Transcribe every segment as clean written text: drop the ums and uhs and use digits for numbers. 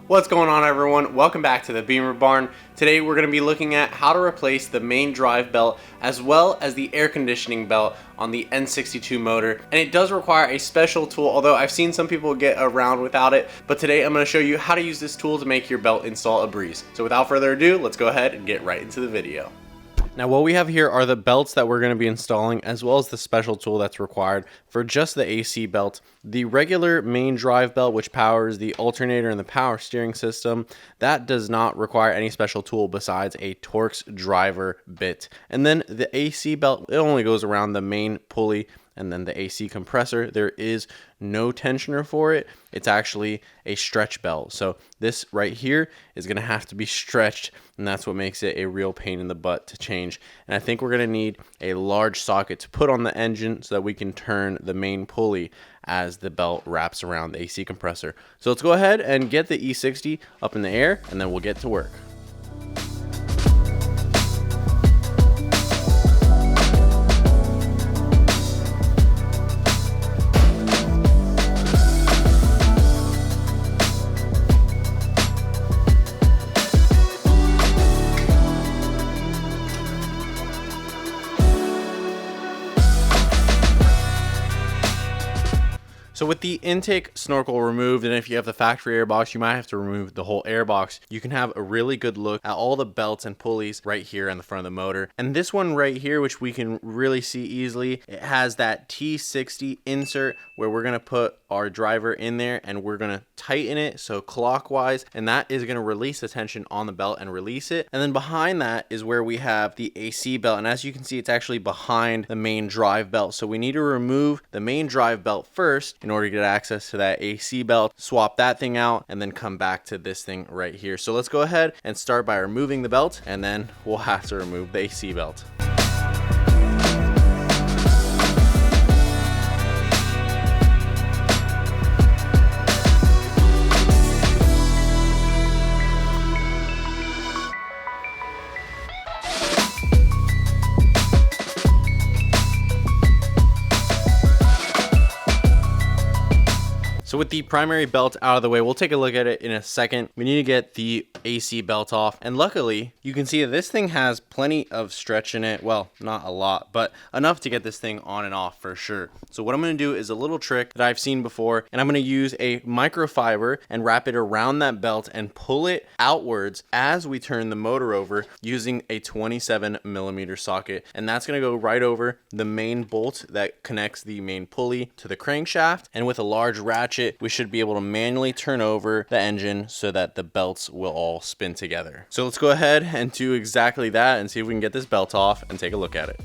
What's going on, everyone? Welcome back to the Bimmer Barn. Today we're going to be looking at how to replace the main drive belt as well as the air conditioning belt on the N62 motor. And it does require a special tool, although I've seen some people get around without it. But today I'm going to show you how to use this tool to make your belt install a breeze. So without further ado, let's go ahead and get right into the video. Now what we have here are the belts that we're going to be installing, as well as the special tool that's required for just the AC belt. The regular main drive belt, which powers the alternator and the power steering system, that does not require any special tool besides a Torx driver bit. And then the AC belt, it only goes around the main pulley, and then the AC compressor, there is no tensioner for it. It's actually a stretch belt. So this right here is going to have to be stretched, and that's what makes it a real pain in the butt to change. And I think we're going to need a large socket to put on the engine so that we can turn the main pulley as the belt wraps around the AC compressor. So let's go ahead and get the E60 up in the air, and then we'll get to work. So with the intake snorkel removed, and if you have the factory airbox, you might have to remove the whole airbox. You can have a really good look at all the belts and pulleys right here on the front of the motor. And this one right here, which we can really see easily, it has that T60 insert where we're gonna put our driver in there and we're gonna tighten it so clockwise, and that is gonna release the tension on the belt and release it. And then behind that is where we have the AC belt, and as you can see, it's actually behind the main drive belt. So we need to remove the main drive belt first in order to get access to that AC belt, swap that thing out, and then come back to this thing right here. So let's go ahead and start by removing the belt, and then we'll have to remove the AC belt. So with the primary belt out of the way, we'll take a look at it in a second. We need to get the AC belt off. And luckily, you can see that this thing has plenty of stretch in it. Well, not a lot, but enough to get this thing on and off for sure. So what I'm gonna do is a little trick that I've seen before, and I'm gonna use a microfiber and wrap it around that belt and pull it outwards as we turn the motor over using a 27mm socket. And that's gonna go right over the main bolt that connects the main pulley to the crankshaft. And with a large ratchet, we should be able to manually turn over the engine so that the belts will all spin together. So let's go ahead and do exactly that and see if we can get this belt off and take a look at it.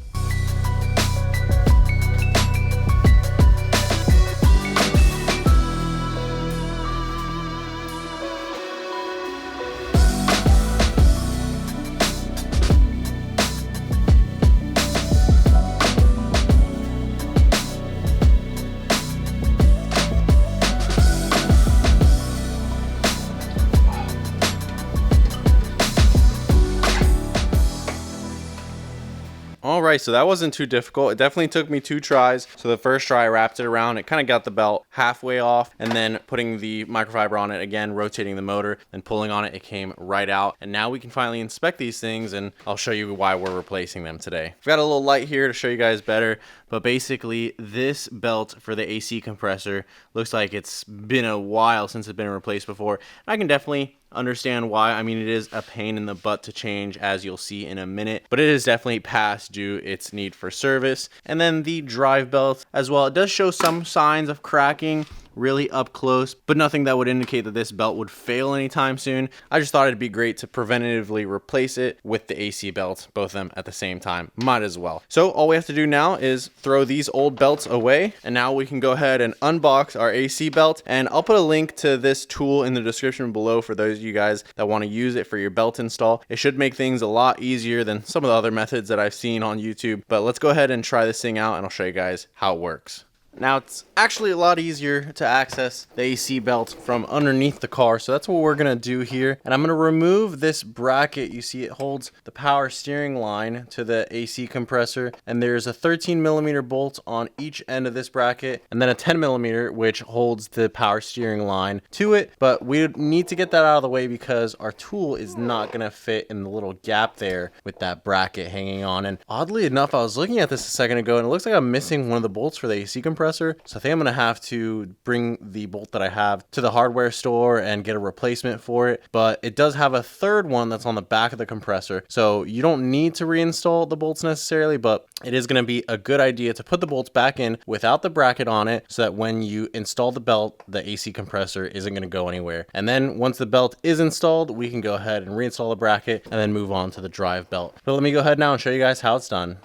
Alright, so that wasn't too difficult. It definitely took me 2 tries. So the first try I wrapped it around, it kind of got the belt halfway off, and then putting the microfiber on it again, rotating the motor and pulling on it, it came right out. And now we can finally inspect these things, and I'll show you why we're replacing them today. I've got a little light here to show you guys better, but basically this belt for the AC compressor looks like it's been a while since it's been replaced before. And I can definitely understand why. I mean, it is a pain in the butt to change, as you'll see in a minute, but it is definitely past due its need for service. And then the drive belt as well, it does show some signs of cracking really up close, but nothing that would indicate that this belt would fail anytime soon. I just thought it'd be great to preventatively replace it with the AC belt, both of them at the same time. Might as well. So all we have to do now is throw these old belts away, and now we can go ahead and unbox our AC belt. And I'll put a link to this tool in the description below for those of you guys that want to use it for your belt install. It should make things a lot easier than some of the other methods that I've seen on YouTube. But let's go ahead and try this thing out, and I'll show you guys how it works. Now it's actually a lot easier to access the AC belt from underneath the car, so that's what we're gonna do here. And I'm gonna remove this bracket. You see it holds the power steering line to the AC compressor, and there's a 13mm bolt on each end of this bracket, and then a 10mm which holds the power steering line to it. But we need to get that out of the way because our tool is not gonna fit in the little gap there with that bracket hanging on. And oddly enough, I was looking at this a second ago and it looks like I'm missing one of the bolts for the AC compressor. So I think I'm going to have to bring the bolt that I have to the hardware store and get a replacement for it. But it does have a third one that's on the back of the compressor. So you don't need to reinstall the bolts necessarily, but it is going to be a good idea to put the bolts back in without the bracket on it so that when you install the belt, the AC compressor isn't going to go anywhere. And then once the belt is installed, we can go ahead and reinstall the bracket and then move on to the drive belt. But let me go ahead now and show you guys how it's done.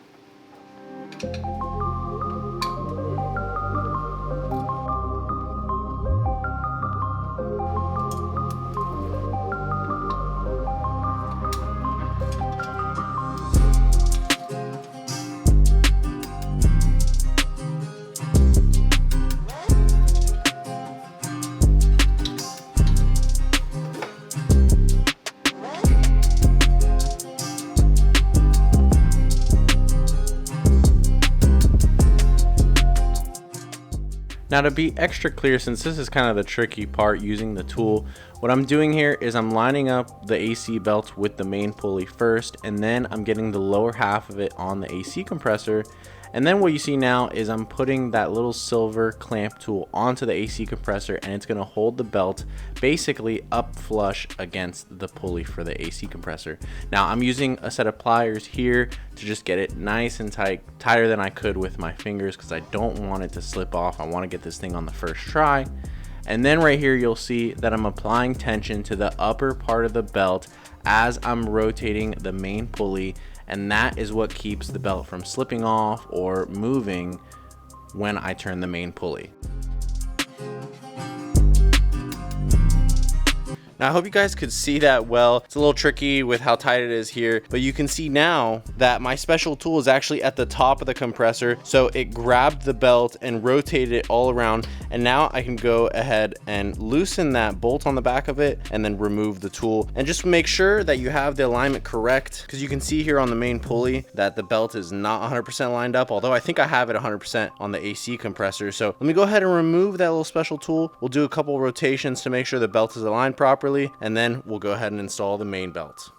Now to be extra clear, since this is kind of the tricky part using the tool, what I'm doing here is I'm lining up the AC belt with the main pulley first, and then I'm getting the lower half of it on the AC compressor. And then what you see now is I'm putting that little silver clamp tool onto the AC compressor, and it's going to hold the belt basically up flush against the pulley for the AC compressor. Now I'm using a set of pliers here to just get it nice and tight, tighter than I could with my fingers because I don't want it to slip off. I want to get this thing on the first try. And then right here you'll see that I'm applying tension to the upper part of the belt as I'm rotating the main pulley, and that is what keeps the belt from slipping off or moving when I turn the main pulley. Now I hope you guys could see that well. It's a little tricky with how tight it is here, but you can see now that my special tool is actually at the top of the compressor. So it grabbed the belt and rotated it all around. And now I can go ahead and loosen that bolt on the back of it and then remove the tool. And just make sure that you have the alignment correct, because you can see here on the main pulley that the belt is not 100% lined up, although I think I have it 100% on the AC compressor. So let me go ahead and remove that little special tool. We'll do a couple rotations to make sure the belt is aligned properly, and then we'll go ahead and install the main belt.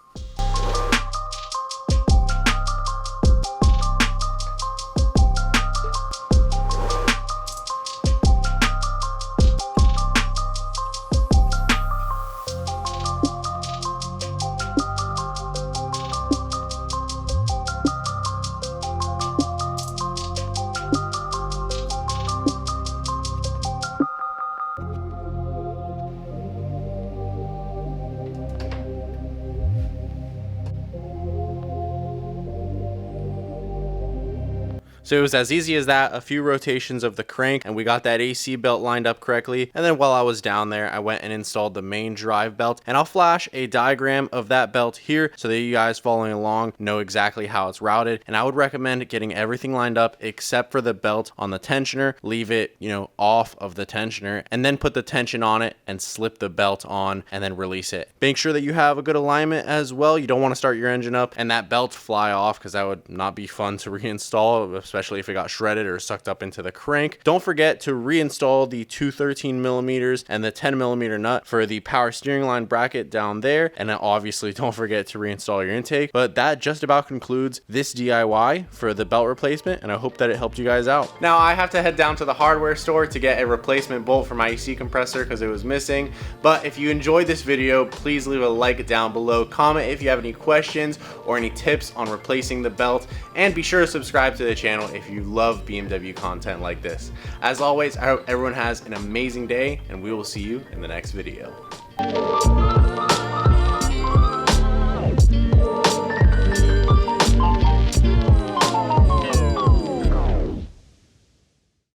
So it was as easy as that, a few rotations of the crank, and we got that AC belt lined up correctly. And then while I was down there, I went and installed the main drive belt, and I'll flash a diagram of that belt here so that you guys following along know exactly how it's routed. And I would recommend getting everything lined up except for the belt on the tensioner. Leave it, off of the tensioner, and then put the tension on it and slip the belt on and then release it. Make sure that you have a good alignment as well. You don't want to start your engine up and that belt fly off, because that would not be fun to reinstall, especially if it got shredded or sucked up into the crank. Don't forget to reinstall the two 13mm and the 10mm nut for the power steering line bracket down there. And then obviously don't forget to reinstall your intake. But that just about concludes this DIY for the belt replacement, and I hope that it helped you guys out. Now I have to head down to the hardware store to get a replacement bolt for my AC compressor because it was missing. But if you enjoyed this video, please leave a like down below, comment if you have any questions or any tips on replacing the belt, and be sure to subscribe to the channel if you love BMW content like this. As always, I hope everyone has an amazing day, and we will see you in the next video.